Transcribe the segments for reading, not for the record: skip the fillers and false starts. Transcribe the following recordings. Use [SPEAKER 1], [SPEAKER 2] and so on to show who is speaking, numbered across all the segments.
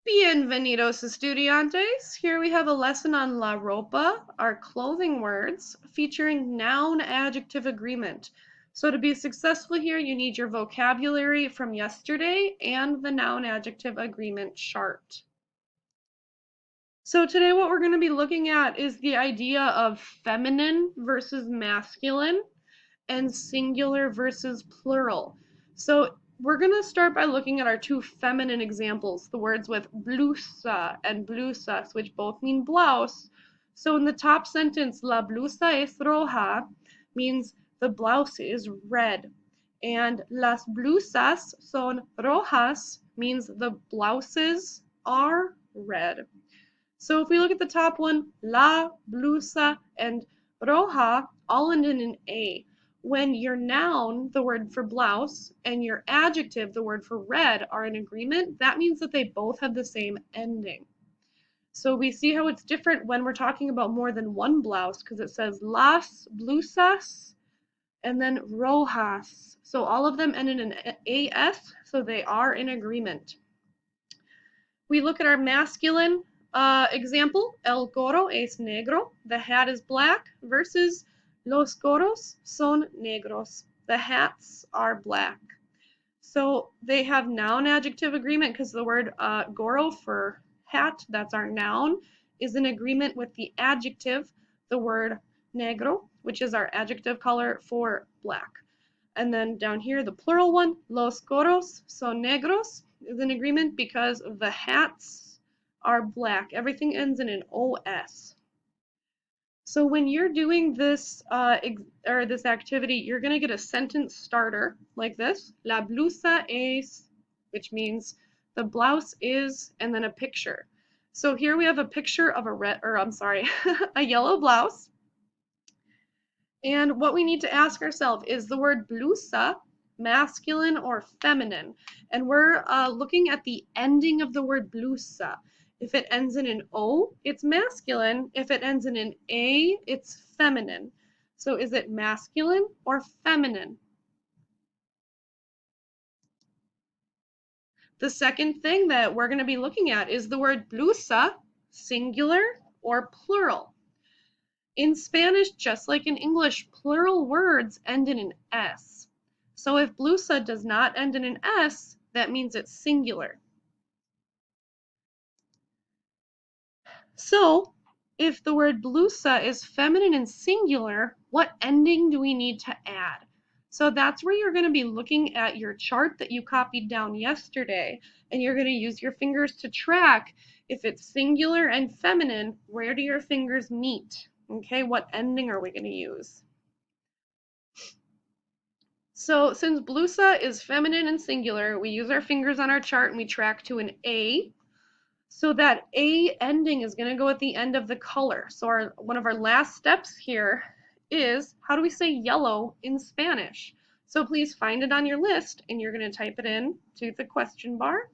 [SPEAKER 1] Bienvenidos estudiantes. Here we have a lesson on la ropa, our clothing words, featuring noun-adjective agreement. So to be successful here, you need your vocabulary from yesterday and the noun-adjective agreement chart. So today what we're going to be looking at is the idea of feminine versus masculine and singular versus plural. So we're going to start by looking at our two feminine examples, the words with blusa and blusas, which both mean blouse. So in the top sentence, la blusa es roja means the blouse is red. And las blusas son rojas means the blouses are red. So if we look at the top one, la blusa and roja all end in an A. When your noun, the word for blouse, and your adjective, the word for red, are in agreement, that means that they both have the same ending. So we see how it's different when we're talking about more than one blouse, because it says las blusas and then rojas. So all of them end in an AS, so they are in agreement. We look at our masculine example, el gorro es negro, the hat is black, versus los gorros son negros, the hats are black. So they have noun adjective agreement because the word gorro for hat, that's our noun, is in agreement with the adjective, the word negro, which is our adjective color for black. And then down here, the plural one, los gorros son negros, is in agreement because the hats are black. Everything ends in an OS. So when you're doing this this activity, you're going to get a sentence starter like this. La blusa es, which means the blouse is, and then a picture. So here we have a picture of a yellow blouse. And what we need to ask ourselves is the word blusa masculine or feminine? And we're looking at the ending of the word blusa. If it ends in an O, it's masculine. If it ends in an A, it's feminine. So is it masculine or feminine? The second thing that we're going to be looking at is the word blusa, singular or plural. In Spanish, just like in English, plural words end in an S. So if blusa does not end in an S, that means it's singular. So if the word blusa is feminine and singular, what ending do we need to add? So that's where you're going to be looking at your chart that you copied down yesterday, and you're going to use your fingers to track if it's singular and feminine, where do your fingers meet? Okay, what ending are we going to use? So since blusa is feminine and singular, we use our fingers on our chart and we track to an A. So that A ending is going to go at the end of the color. So one of our last steps here is, how do we say yellow in Spanish? So please find it on your list and you're going to type it in to the question bar.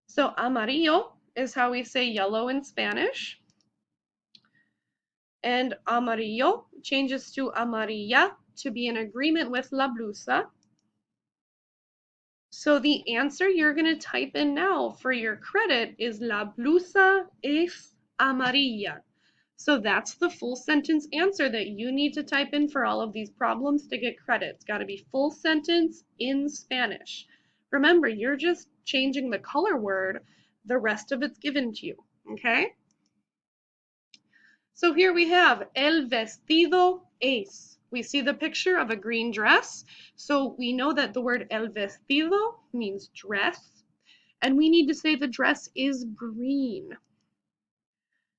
[SPEAKER 1] So amarillo is how we say yellow in Spanish. And amarillo changes to amarilla to be in agreement with la blusa. So the answer you're going to type in now for your credit is la blusa es amarilla. So that's the full sentence answer that you need to type in for all of these problems to get credit. It's got to be full sentence in Spanish. Remember, you're just changing the color word. The rest of it's given to you, okay? So here we have el vestido es. We see the picture of a green dress. So we know that the word el vestido means dress. And we need to say the dress is green.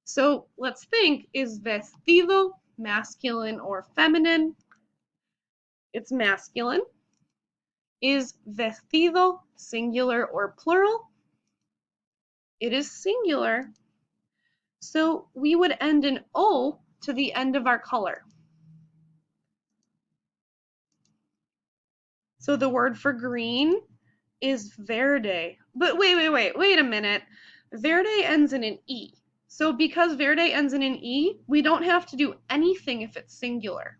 [SPEAKER 1] So let's think, is vestido masculine or feminine? It's masculine. Is vestido singular or plural? It is singular. So we would end in O to the end of our color. So the word for green is verde. But wait a minute. Verde ends in an E. So because verde ends in an E, we don't have to do anything if it's singular.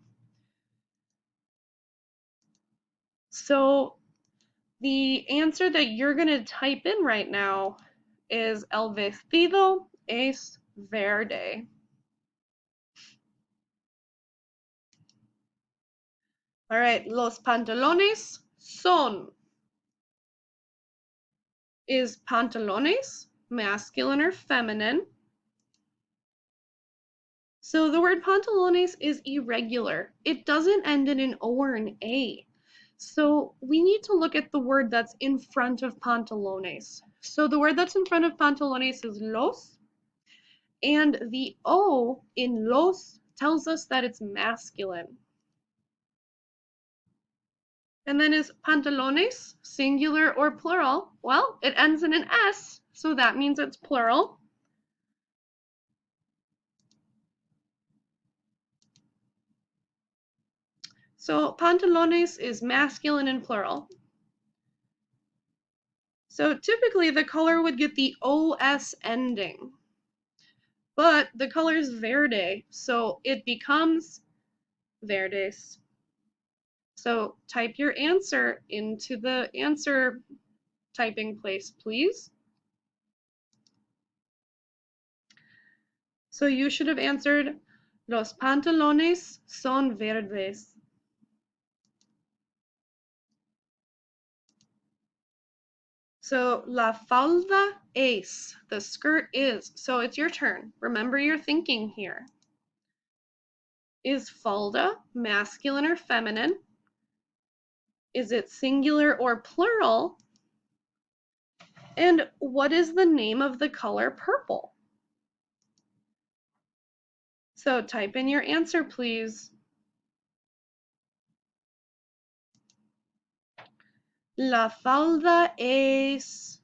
[SPEAKER 1] So The answer that you're going to type in right now is el vestido es verde. All right, los pantalones son. Is pantalones masculine or feminine? So the word pantalones is irregular. It doesn't end in an O or an A. So we need to look at the word that's in front of pantalones. So the word that's in front of pantalones is los, and the O in los tells us that it's masculine. And then is pantalones singular or plural? Well, it ends in an S, so that means it's plural. So pantalones is masculine and plural. So typically the color would get the OS ending, but the color is verde, so it becomes verdes. So type your answer into the answer typing place, please. So you should have answered, los pantalones son verdes. So la falda es, the skirt is. So it's your turn. Remember your thinking here. Is falda masculine or feminine? Is it singular or plural? And what is the name of the color purple? So type in your answer, please. La falda es.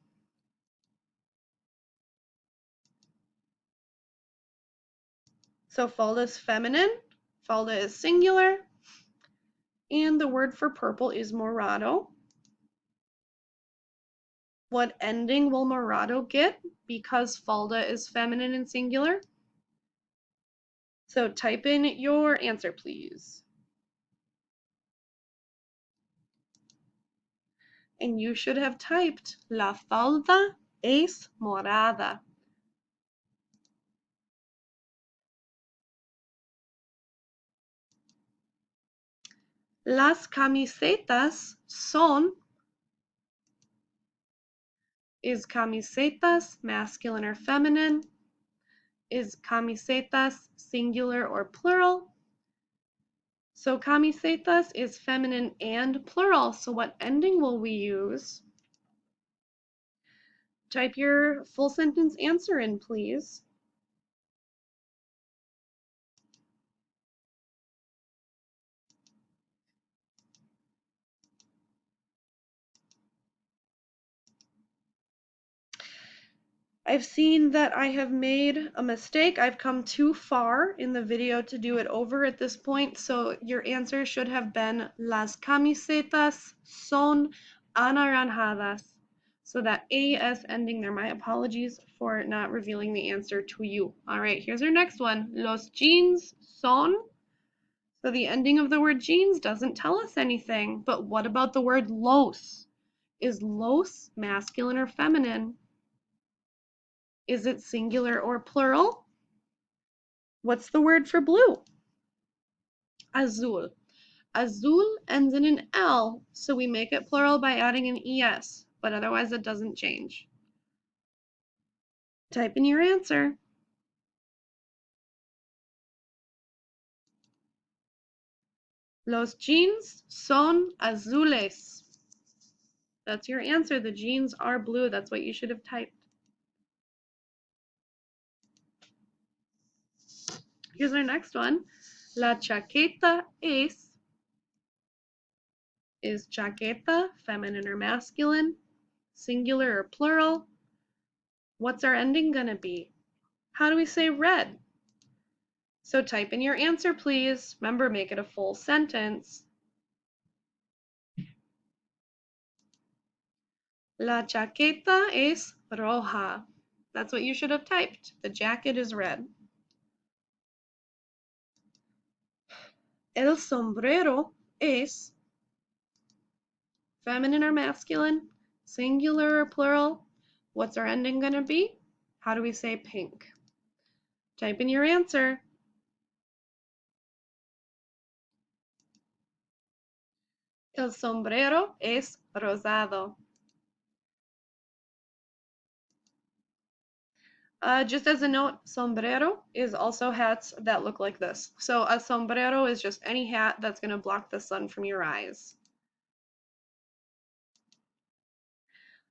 [SPEAKER 1] So falda is feminine, falda is singular, and the word for purple is morado. What ending will morado get because falda is feminine and singular? So type in your answer, please. And you should have typed la falda es morada. Las camisetas son. Is camisetas masculine or feminine? Is camisetas singular or plural? So camisetas is feminine and plural. So what ending will we use? Type your full sentence answer in, please. I've seen that I have made a mistake. I've come too far in the video to do it over at this point, so your answer should have been las camisetas son anaranjadas. So that AS ending there, my apologies for not revealing the answer to you. All right, here's our next one. Los jeans son. So the ending of the word jeans doesn't tell us anything, but what about the word los? Is los masculine or feminine? Is it singular or plural? What's the word for blue? Azul. Azul ends in an L, so we make it plural by adding an ES, but otherwise it doesn't change. Type in your answer. Los jeans son azules. That's your answer. The jeans are blue. That's what you should have typed. Here's our next one. La chaqueta es. Is chaqueta feminine or masculine? Singular or plural? What's our ending gonna be? How do we say red? So type in your answer, please. Remember, make it a full sentence. La chaqueta es roja. That's what you should have typed. The jacket is red. El sombrero es Feminine or masculine? Singular or plural? What's our ending going to be? How do we say pink? Type in your answer. El sombrero es rosado. Just as a note, sombrero is also hats that look like this. So a sombrero is just any hat that's going to block the sun from your eyes.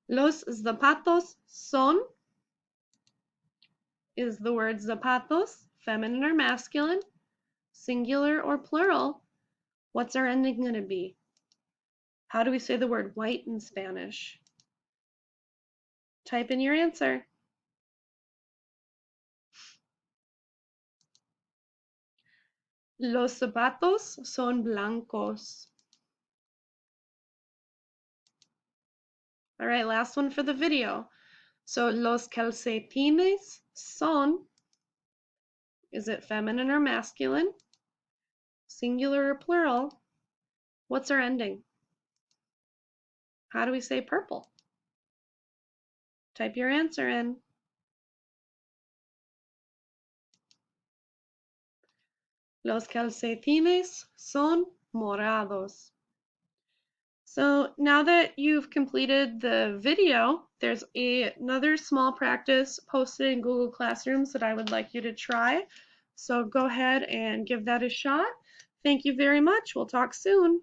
[SPEAKER 1] Los zapatos son is the word zapatos, feminine or masculine, singular or plural. What's our ending going to be? How do we say the word white in Spanish? Type in your answer. Los zapatos son blancos. All right, last one for the video. So los calcetines son, is it feminine or masculine? Singular or plural? What's our ending? How do we say purple? Type your answer in. Los calcetines son morados. So now that you've completed the video, there's another small practice posted in Google Classrooms that I would like you to try. So go ahead and give that a shot. Thank you very much. We'll talk soon.